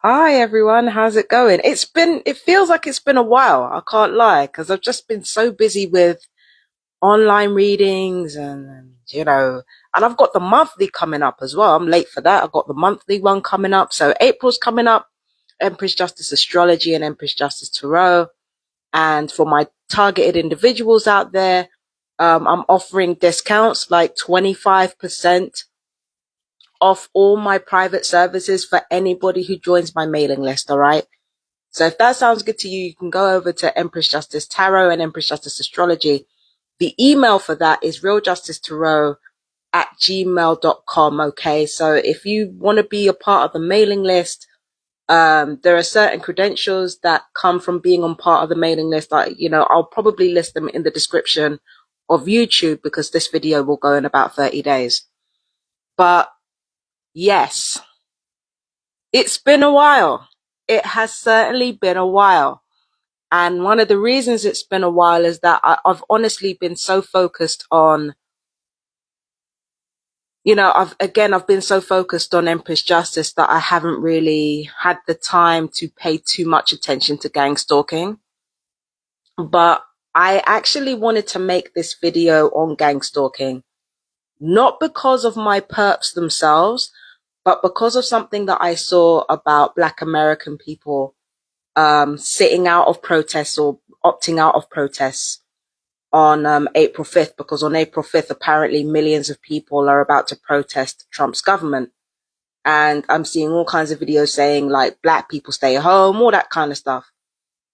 Hi everyone, how's it going? It feels like it's been a while, I can't lie, because I've just been so busy with online readings and I've got the monthly coming up as well. I'm late for that. I've got the monthly one coming up. So April's coming up, Empress Justice Astrology and Empress Justice Tarot. And for my targeted individuals out there, I'm offering discounts like 25% off all my private services for anybody who joins my mailing list, all right? So if that sounds good to you, you can go over to Empress Justice Tarot and Empress Justice Astrology. The email for that is realjusticetarot@gmail.com. Okay. So if you want to be a part of the mailing list, there are certain credentials that come from being on part of the mailing list. I'll probably list them in the description of YouTube because this video will go in about 30 days. But yes, it's been a while. It has certainly been a while. And one of the reasons it's been a while is that I've honestly been so focused on, I've been so focused on Empress Justice that I haven't really had the time to pay too much attention to gang stalking. But I actually wanted to make this video on gang stalking, not because of my perps themselves, but because of something that I saw about Black American people sitting out of protests or opting out of protests on April 5th, because on April 5th, apparently millions of people are about to protest Trump's government. And I'm seeing all kinds of videos saying like Black people stay home, all that kind of stuff.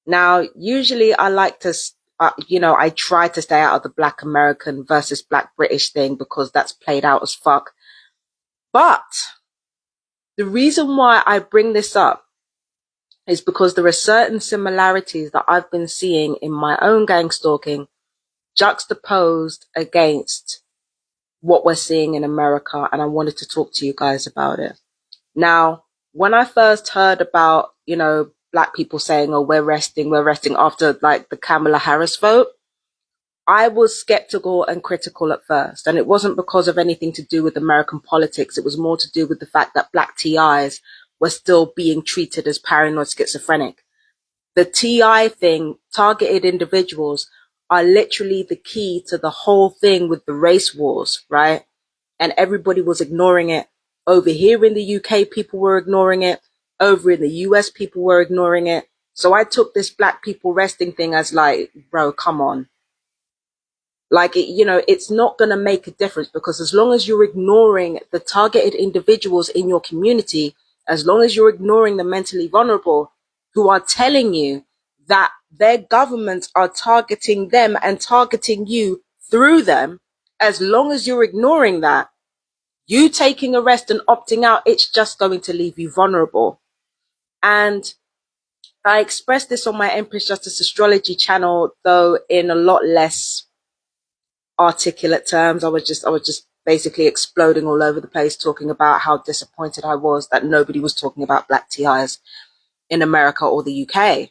Now, usually I like to, I try to stay out of the Black American versus Black British thing because that's played out as fuck. But the reason why I bring this up is because there are certain similarities that I've been seeing in my own gang stalking juxtaposed against what we're seeing in America, and I wanted to talk to you guys about it. Now, when I first heard about, Black people saying, oh, we're resting after like the Kamala Harris vote, I was skeptical and critical at first. And it wasn't because of anything to do with American politics. It was more to do with the fact that Black TIs were still being treated as paranoid schizophrenic. The TI thing, targeted individuals, are literally the key to the whole thing with the race wars, right? And everybody was ignoring it. Over here in the UK, people were ignoring it. Over in the US, people were ignoring it. So I took this Black people resting thing as like, bro, come on. Like, it's not going to make a difference, because as long as you're ignoring the targeted individuals in your community, as long as you're ignoring the mentally vulnerable who are telling you that their governments are targeting them and targeting you through them, as long as you're ignoring that, you taking a rest and opting out, it's just going to leave you vulnerable. And I expressed this on my Empress Justice Astrology channel, though in a lot less articulate terms. I was just basically exploding all over the place, talking about how disappointed I was that nobody was talking about Black TIs in America or the UK,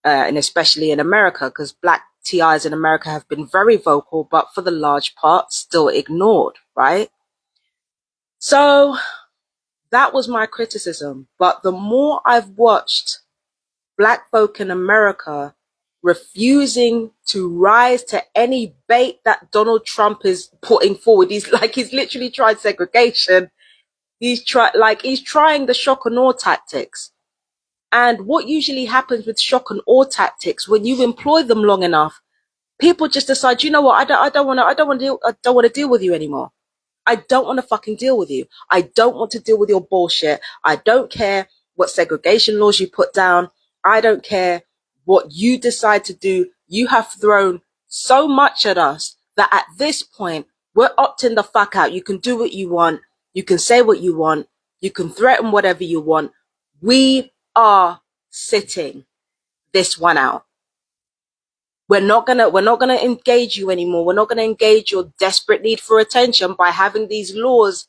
and especially in America, because Black TIs in America have been very vocal, but for the large part still ignored, right? So that was my criticism. But the more I've watched Black folk in America refusing to rise to any bait that Donald Trump is putting forward, he's literally tried segregation. He's trying the shock and awe tactics. And what usually happens with shock and awe tactics, when you employ them long enough, people just decide, you know what, I don't want to deal with you anymore. I don't want to fucking deal with you. I don't want to deal with your bullshit. I don't care what segregation laws you put down. I don't care what you decide to do. You have thrown so much at us that at this point, we're opting the fuck out. You can do what you want. You can say what you want. You can threaten whatever you want. We are sitting this one out. We're not gonna engage you anymore. We're not gonna engage your desperate need for attention by having these laws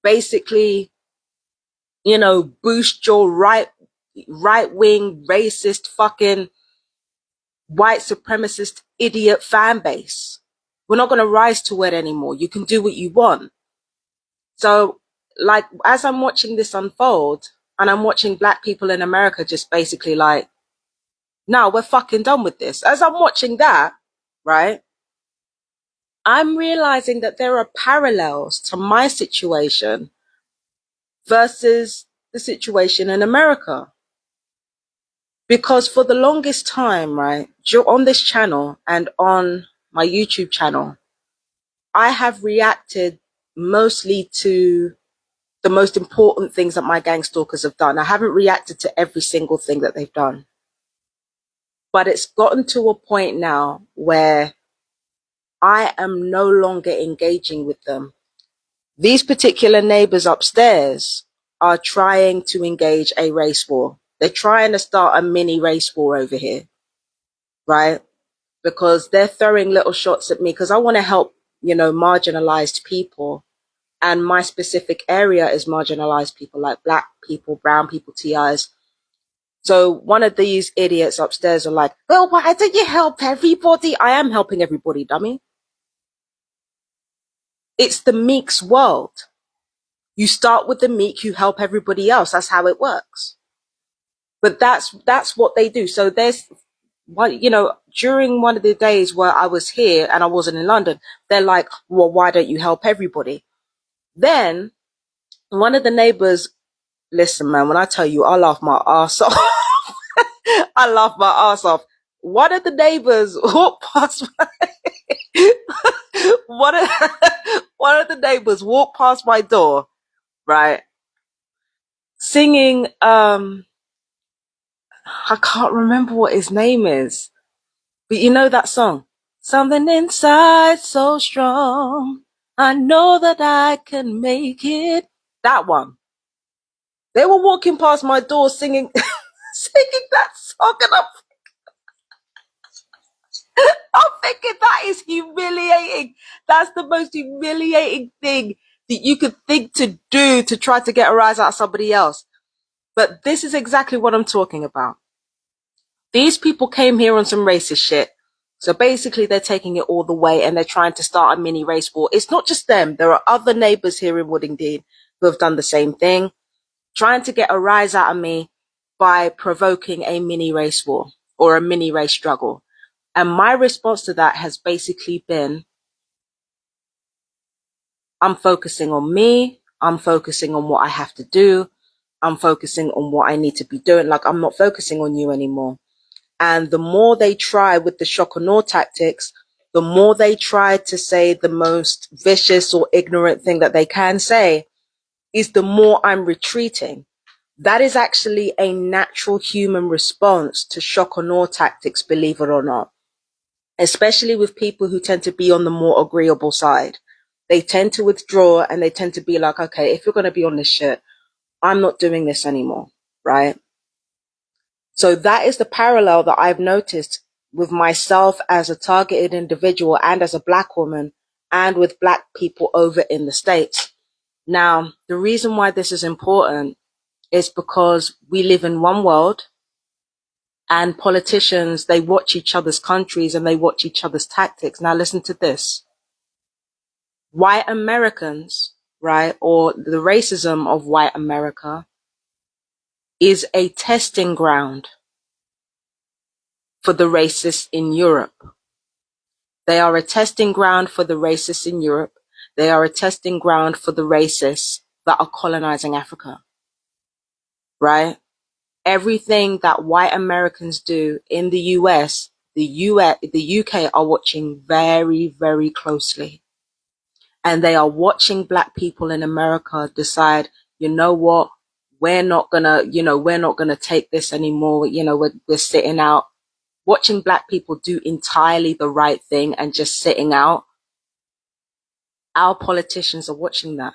basically, boost your right wing, racist, fucking white supremacist idiot fan base. We're not gonna rise to it anymore. You can do what you want. So, like, as I'm watching this unfold, And I'm watching black people in America just basically like, no, we're fucking done with this. As I'm watching that, right, I'm realizing that there are parallels to my situation versus the situation in America. Because for the longest time, right, on this channel and on my YouTube channel, I have reacted mostly to the most important things that my gang stalkers have done. I haven't reacted to every single thing that they've done. But it's gotten to a point now where I am no longer engaging with them. These particular neighbors upstairs are trying to engage a race war. They're trying to start a mini race war over here, right? Because they're throwing little shots at me because I want to help, marginalized people. And my specific area is marginalized people like black people, brown people, TIs. So one of these idiots upstairs are like, well, why don't you help everybody? I am helping everybody, dummy. It's the meek's world. You start with the meek, you help everybody else. That's how it works. But that's what they do. So there's one, during one of the days where I was here and I wasn't in London, they're like, well, why don't you help everybody? Then one of the neighbors, listen, man, when I tell you, I laugh my ass off. I laugh my ass off. One of the neighbors walked past one of, one of the neighbors walked past my door, right? Singing, I can't remember what his name is, but you know that song? Something inside so strong. I know that I can make it. That one. They were walking past my door singing, singing that song, and I'm thinking that is humiliating. That's the most humiliating thing that you could think to do to try to get a rise out of somebody else. But this is exactly what I'm talking about. These people came here on some racist shit. So basically they're taking it all the way and they're trying to start a mini race war. It's not just them. There are other neighbors here in Woodingdean who have done the same thing, trying to get a rise out of me by provoking a mini race war or a mini race struggle. And my response to that has basically been, I'm focusing on me. I'm focusing on what I have to do. I'm focusing on what I need to be doing. Like, I'm not focusing on you anymore. And the more they try with the shock and awe tactics, the more they try to say the most vicious or ignorant thing that they can say, is the more I'm retreating. That is actually a natural human response to shock and awe tactics, believe it or not. Especially with people who tend to be on the more agreeable side. They tend to withdraw and they tend to be like, okay, if you're going to be on this shit, I'm not doing this anymore, right? So that is the parallel that I've noticed with myself as a targeted individual and as a black woman and with black people over in the States. Now, the reason why this is important is because we live in one world and politicians, they watch each other's countries and they watch each other's tactics. Now listen to this. White Americans, right, or the racism of white America is a testing ground for the racists in Europe. They are a testing ground for the racists in Europe. They are a testing ground for the racists that are colonizing Africa, right? Everything that white Americans do in the US, the UK are watching very, very closely. And they are watching black people in America decide, you know what, we're not gonna take this anymore. We're sitting out. Watching black people do entirely the right thing and just sitting out. Our politicians are watching that.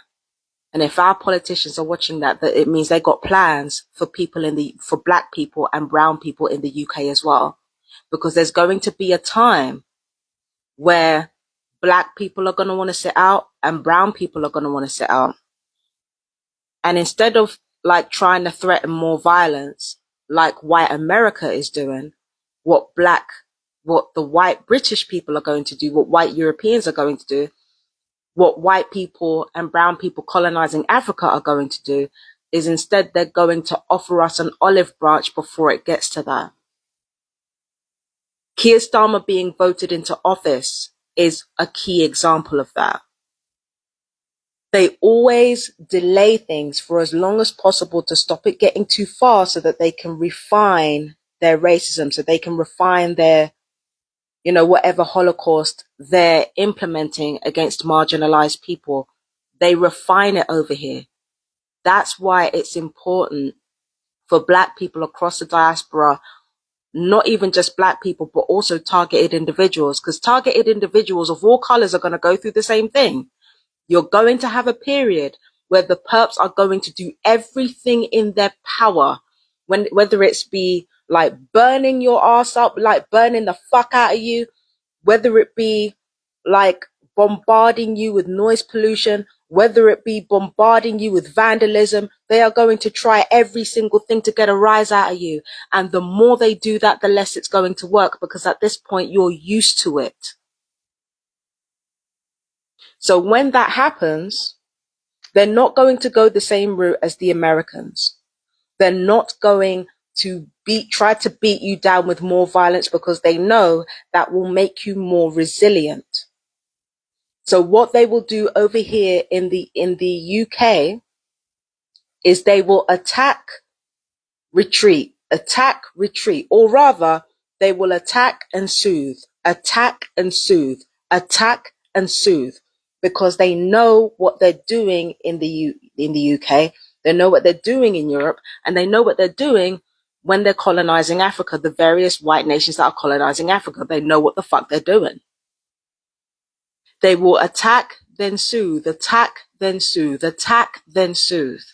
And if our politicians are watching that, it means they got plans for for black people and brown people in the UK as well. Because there's going to be a time where black people are going to want to sit out and brown people are going to want to sit out. And instead of like trying to threaten more violence, like white America is doing, what the white British people are going to do, what white Europeans are going to do, what white people and brown people colonizing Africa are going to do, is instead they're going to offer us an olive branch before it gets to that. Keir Starmer being voted into office is a key example of that. They always delay things for as long as possible to stop it getting too far so that they can refine their racism, so they can refine their, whatever Holocaust they're implementing against marginalized people. They refine it over here. That's why it's important for Black people across the diaspora, not even just Black people, but also targeted individuals, because targeted individuals of all colors are going to go through the same thing. You're going to have a period where the perps are going to do everything in their power, whether it's be like burning your ass up, like burning the fuck out of you, whether it be like bombarding you with noise pollution, whether it be bombarding you with vandalism. They are going to try every single thing to get a rise out of you. And the more they do that, the less it's going to work, because at this point you're used to it. So when that happens, they're not going to go the same route as the Americans. They're not going to try to beat you down with more violence, because they know that will make you more resilient. So what they will do over here in the UK is they will attack, retreat, or rather they will attack and soothe, attack and soothe, attack and soothe, because they know what they're doing in the UK. They know what they're doing in Europe, and they know what they're doing when they're colonizing Africa. The various white nations that are colonizing Africa, they know what the fuck they're doing. They will attack, then soothe, attack, then soothe, attack, then soothe.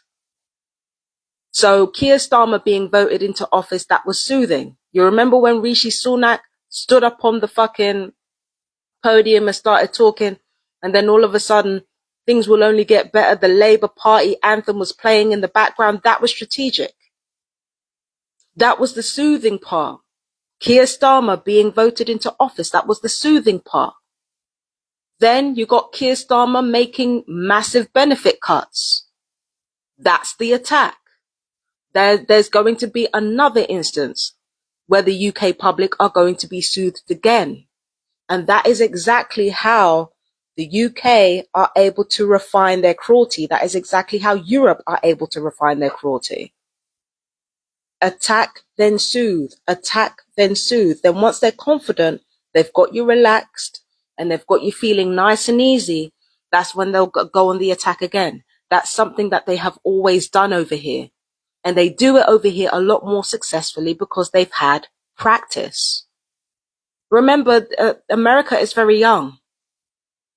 So Keir Starmer being voted into office, that was soothing. You remember when Rishi Sunak stood up on the fucking podium and started talking, and then all of a sudden things will only get better. The Labour Party anthem was playing in the background. That was strategic. That was the soothing part. Keir Starmer being voted into office, that was the soothing part. Then you got Keir Starmer making massive benefit cuts. That's the attack. There's going to be another instance where the UK public are going to be soothed again. And that is exactly how the UK are able to refine their cruelty. That is exactly how Europe are able to refine their cruelty. Attack, then soothe. Attack, then soothe. Then once they're confident, they've got you relaxed, and they've got you feeling nice and easy, that's when they'll go on the attack again. That's something that they have always done over here. And they do it over here a lot more successfully because they've had practice. Remember, America is very young.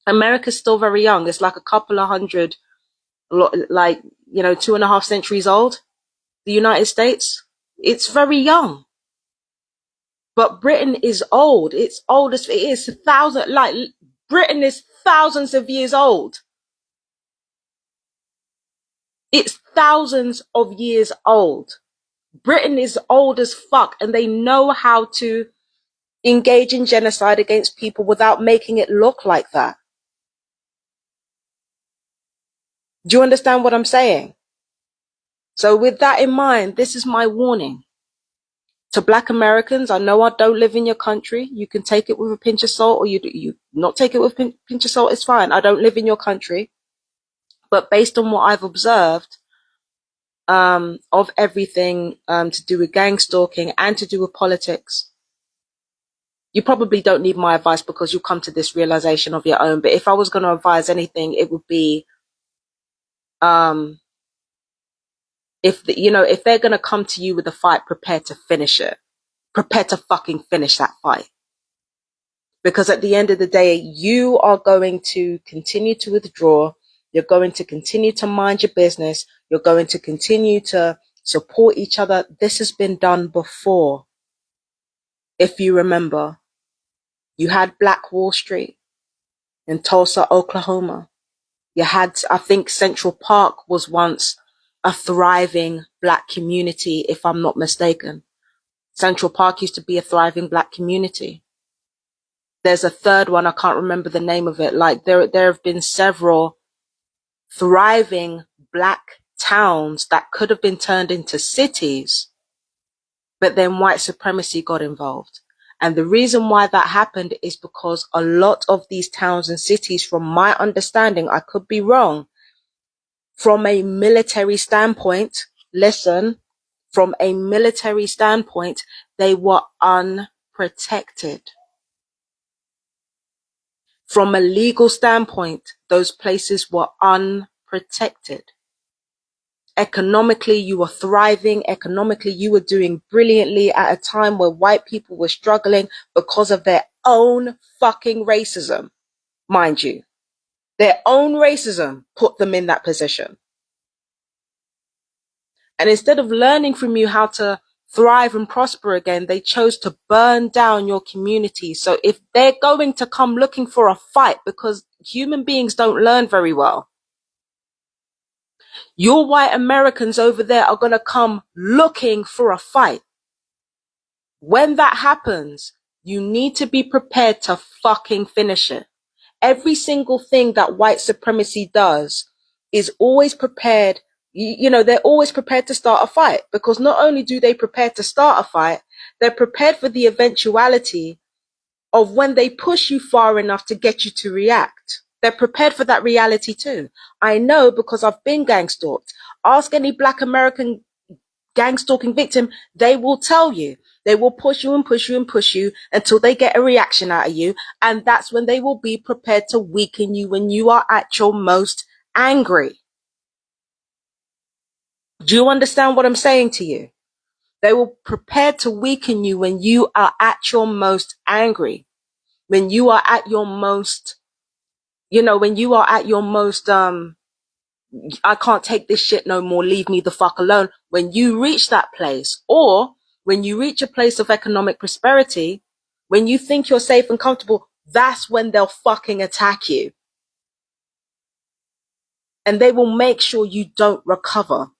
America's still very young. It's like a couple of hundred, 2.5 centuries old. The United States, it's very young. But Britain is old. It's old as it is. Britain is thousands of years old. It's thousands of years old. Britain is old as fuck, and they know how to engage in genocide against people without making it look like that. Do you understand what I'm saying? So with that in mind, this is my warning. To Black Americans, I know I don't live in your country. You can take it with a pinch of salt, or you not take it with a pinch of salt. It's fine. I don't live in your country. But based on what I've observed of everything to do with gang stalking and to do with politics, you probably don't need my advice because you'll come to this realization of your own. But if I was going to advise anything, it would be if they're going to come to you with a fight, prepare to finish it. Prepare to fucking finish that fight. Because at the end of the day, you are going to continue to withdraw. You're going to continue to mind your business. You're going to continue to support each other. This has been done before. If you remember, you had Black Wall Street in Tulsa, Oklahoma. You had, I think Central Park was once a thriving Black community, if I'm not mistaken. Central Park used to be a thriving Black community. There's a third one, I can't remember the name of it. Like there have been several thriving Black towns that could have been turned into cities, but then white supremacy got involved. And the reason why that happened is because a lot of these towns and cities, from my understanding, I could be wrong, from a military standpoint, listen, from a military standpoint, they were unprotected. From a legal standpoint, those places were unprotected. Economically, you were thriving. Economically, you were doing brilliantly at a time where white people were struggling because of their own fucking racism, mind you. Their own racism put them in that position. And instead of learning from you how to thrive and prosper again, they chose to burn down your community. So if they're going to come looking for a fight, because human beings don't learn very well, your white Americans over there are going to come looking for a fight. When that happens, you need to be prepared to fucking finish it. Every single thing that white supremacy does is always prepared. You know, they're always prepared to start a fight, because not only do they prepare to start a fight, they're prepared for the eventuality of when they push you far enough to get you to react. They're prepared for that reality too. I know, because I've been gang stalked. Ask any Black American gang stalking victim, they will tell you. They will push you and push you and push you until they get a reaction out of you. And that's when they will be prepared to weaken you when you are at your most angry. Do you understand what I'm saying to you? They will prepare to weaken you when you are at your most angry. When you are at your most, when you are at your most, I can't take this shit no more, leave me the fuck alone. When you reach that place, or when you reach a place of economic prosperity, when you think you're safe and comfortable, that's when they'll fucking attack you. And they will make sure you don't recover.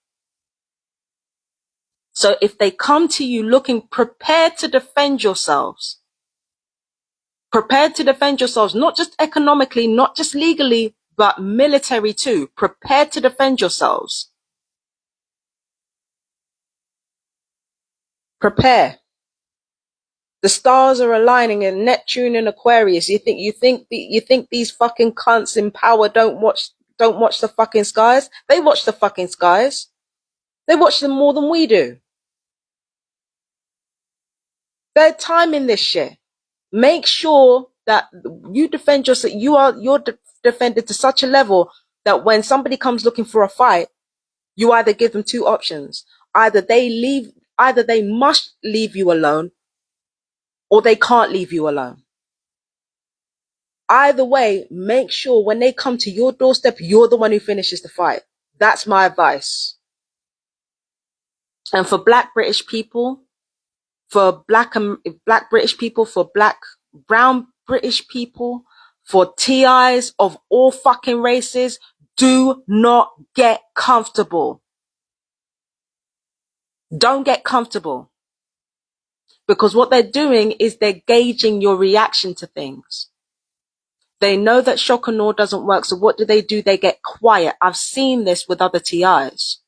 So if they come to you looking prepared to defend yourselves, not just economically, not just legally, but military too, prepared to defend yourselves. Prepare. The stars are aligning in Neptune and Aquarius. You think these fucking cunts in power don't watch the fucking skies? They watch the fucking skies. They watch them more than we do. They're timing this shit. Make sure that you defend yourself. You're defended to such a level that when somebody comes looking for a fight, you either give them two options. Either they must leave you alone, or they can't leave you alone. Either way, make sure when they come to your doorstep, you're the one who finishes the fight. That's my advice. And for Black British people, for Black British people, for brown British people, for TIs of all fucking races, do not get comfortable. Don't get comfortable. Because what they're doing is they're gauging your reaction to things. They know that shock and awe doesn't work, so what do? They get quiet. I've seen this with other TIs.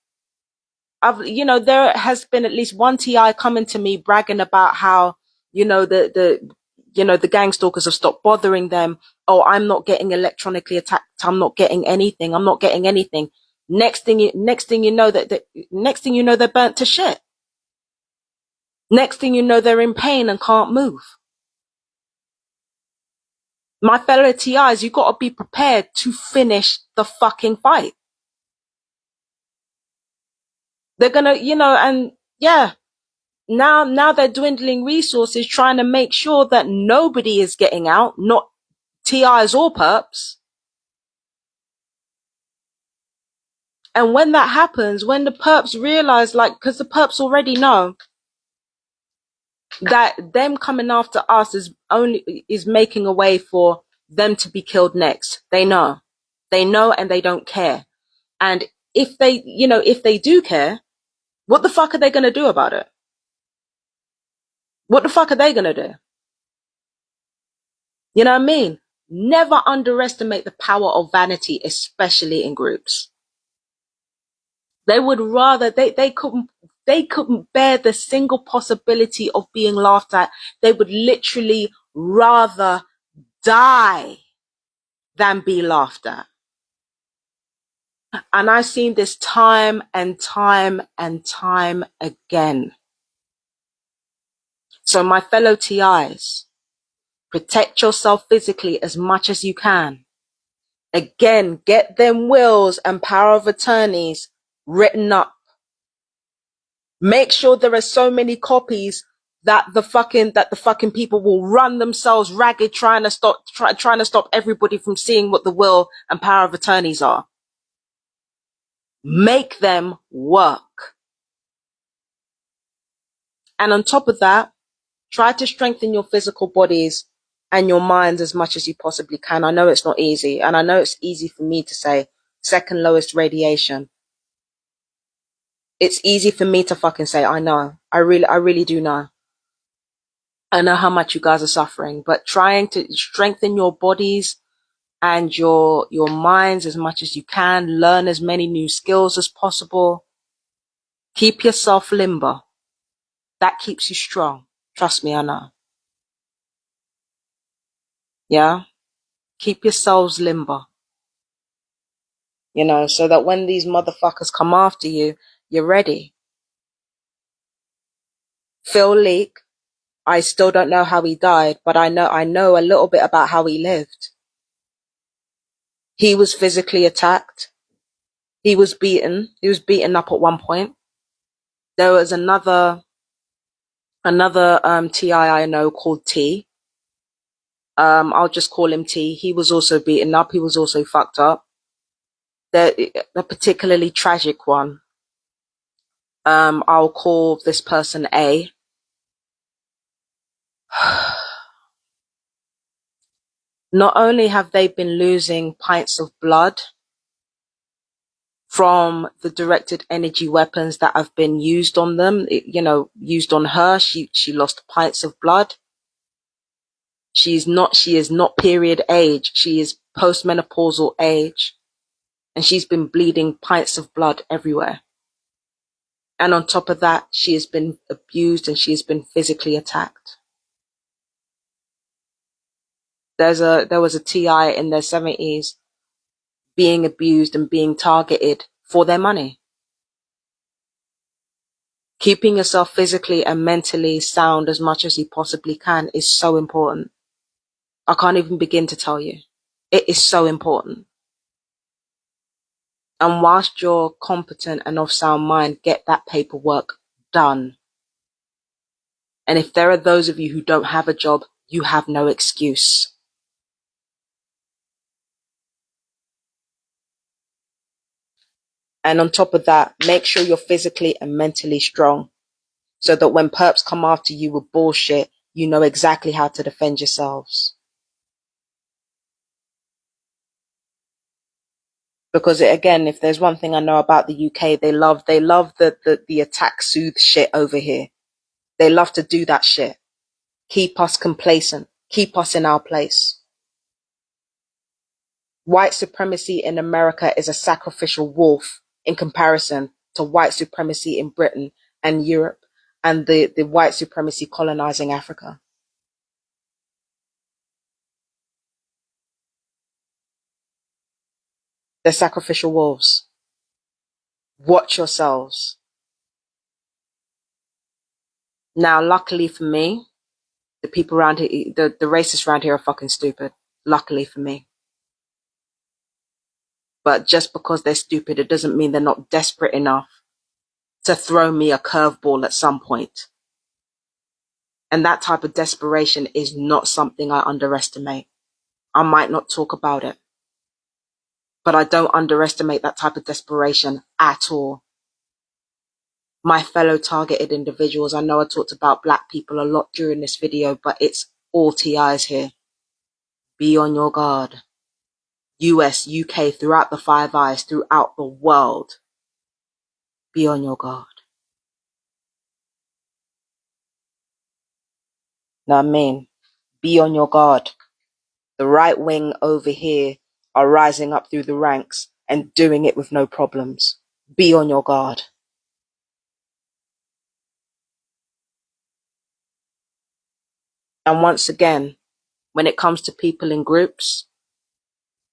There has been at least one TI coming to me bragging about how, the gang stalkers have stopped bothering them. Oh, I'm not getting electronically attacked. I'm not getting anything. Next thing you know, they're burnt to shit. Next thing you know, they're in pain and can't move. My fellow TIs, you got to be prepared to finish the fucking fight. They're gonna, and yeah, now they're dwindling resources, trying to make sure that nobody is getting out, not TIs or perps. And when that happens, when the perps realize, because the perps already know that them coming after us is making a way for them to be killed next. They know, and they don't care. And if they do care, what the fuck are they going to do about it? What the fuck are they going to do? You know what I mean? Never underestimate the power of vanity, especially in groups. They would rather, they couldn't bear the single possibility of being laughed at. They would literally rather die than be laughed at. And I've seen this time and time and time again. So my fellow TIs, protect yourself physically as much as you can. Again, get them wills and power of attorneys written up. Make sure there are so many copies that the fucking people will run themselves ragged trying to stop everybody from seeing what the will and power of attorneys are. Make them work. And on top of that, try to strengthen your physical bodies and your minds as much as you possibly can. I know it's not easy, and I know it's easy for me to say second lowest radiation. It's easy for me to fucking say, I know. I really do know. I know how much you guys are suffering, but trying to strengthen your bodies and your minds as much as you can, learn as many new skills as possible. Keep yourself limber. That keeps you strong. Trust me, I know. Yeah? Keep yourselves limber. You know, so that when these motherfuckers come after you, you're ready. Phil Leak, I still don't know how he died, but I know a little bit about how he lived. He was physically attacked. He was beaten. He was beaten up at one point. There was another TI I know called T. I'll just call him T. He was also beaten up. He was also fucked up. A particularly tragic one. I'll call this person A. Not only have they been losing pints of blood from the directed energy weapons that have been used on them, used on her, she lost pints of blood. She is not period age. She is postmenopausal age. And she's been bleeding pints of blood everywhere. And on top of that, she has been abused and she has been physically attacked. There was a TI in their 70s being abused and being targeted for their money. Keeping yourself physically and mentally sound as much as you possibly can is so important. I can't even begin to tell you. It is so important. And whilst you're competent and of sound mind, get that paperwork done. And if there are those of you who don't have a job, you have no excuse. And on top of that, make sure you're physically and mentally strong so that when perps come after you with bullshit, you know exactly how to defend yourselves. Because again, if there's one thing I know about the UK, they love the attack soothe shit over here. They love to do that shit. Keep us complacent. Keep us in our place. White supremacy in America is a sacrificial wolf in comparison to white supremacy in Britain and Europe and the white supremacy colonizing Africa. They're sacrificial wolves. Watch yourselves. Now, luckily for me, the people around here, the racists around here are fucking stupid. Luckily for me. But just because they're stupid, it doesn't mean they're not desperate enough to throw me a curveball at some point. And that type of desperation is not something I underestimate. I might not talk about it, but I don't underestimate that type of desperation at all. My fellow targeted individuals, I know I talked about black people a lot during this video, but it's all TIs here. Be on your guard. US, UK, throughout the Five Eyes, throughout the world. Be on your guard. Know what I mean? Be on your guard. The right wing over here are rising up through the ranks and doing it with no problems. Be on your guard. And once again, when it comes to people in groups,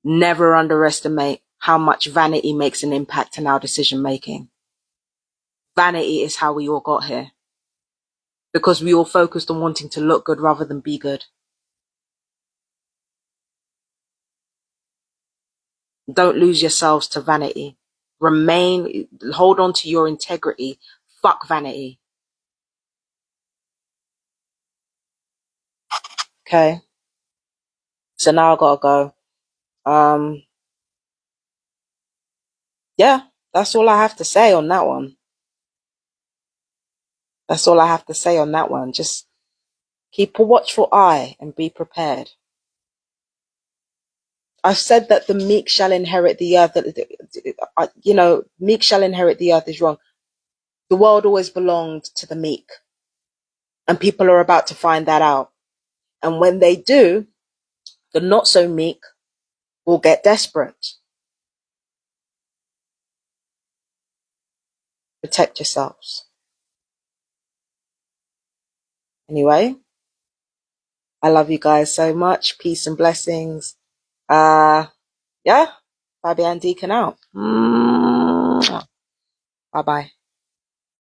never underestimate how much vanity makes an impact in our decision making. Vanity is how we all got here, because we all focused on wanting to look good rather than be good. Don't lose yourselves to vanity. Hold on to your integrity. Fuck vanity. Okay. So now I gotta go. Um, yeah, that's all I have to say on that one. That's all I have to say on that one. Just keep a watchful eye and be prepared. I've said that the meek shall inherit the earth. Meek shall inherit the earth is wrong. The world always belonged to the meek, and people are about to find that out. And when they do, the not so meek will get desperate. Protect yourselves. Anyway, I love you guys so much. Peace and blessings. Yeah, Fabian Deacon out. Bye bye.